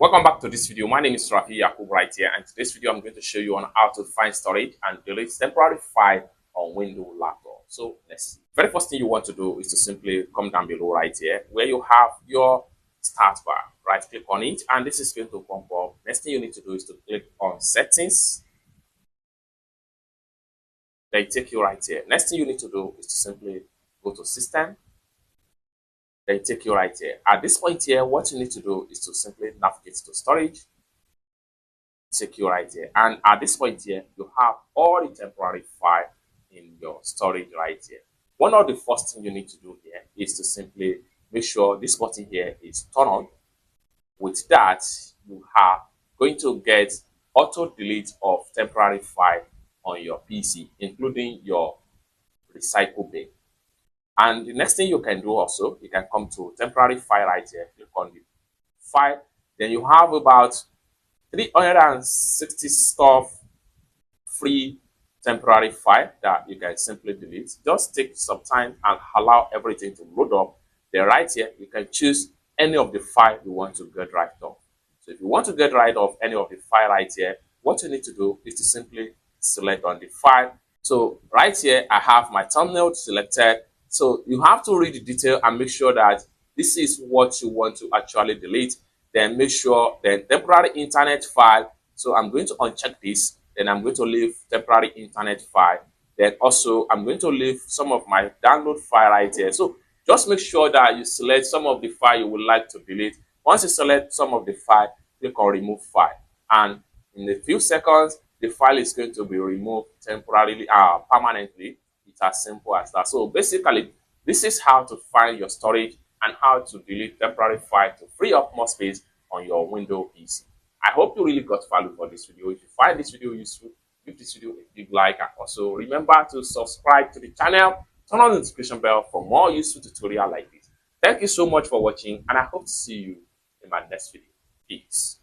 Welcome back to this video. My name is Rafi Yakub right here, and today's video I'm going to show you on how to find storage and delete temporary file on Windows laptop. So let's see. Very first thing you want to do is to simply come down below right here where you have your start bar. Right click on it and this is going to pop up. Next thing you need to do is to click on settings. They take you right here. Next thing you need to do is to simply go to system. They take you right here. At this point here, what you need to do is to simply navigate to storage. Take you right here. And at this point here, you have all the temporary file in your storage right here. One of the first thing you need to do here is to simply make sure this button here is turned on. With that, you are going to get auto delete of temporary file on your PC, including your recycle bin. And the next thing you can do also, you can come to temporary file right here, click on the file. Then you have about 360 stuff free temporary file that you can simply delete. Just take some time and allow everything to load up. Then right here, you can choose any of the file you want to get rid of. So if you want to get rid of any of the file right here, what you need to do is to simply select on the file. So right here, I have my thumbnail selected. So you have to read the detail and make sure that this is what you want to actually delete. Then make sure the temporary internet file. So I'm going to uncheck this. Then I'm going to leave temporary internet file. Then also I'm going to leave some of my download file right here. So just make sure that you select some of the file you would like to delete. Once you select some of the file, click on remove file. And in a few seconds, the file is going to be removed temporarily, permanently. It's as simple as that. So basically, this is how to find your storage and how to delete temporary file to free up more space on your Windows PC. I hope you really got value for this video. If you find this video useful, give this video a big like, and also remember to subscribe to the channel, turn on the notification bell for more useful tutorials like this. Thank you so much for watching, and I hope to see you in my next video. Peace.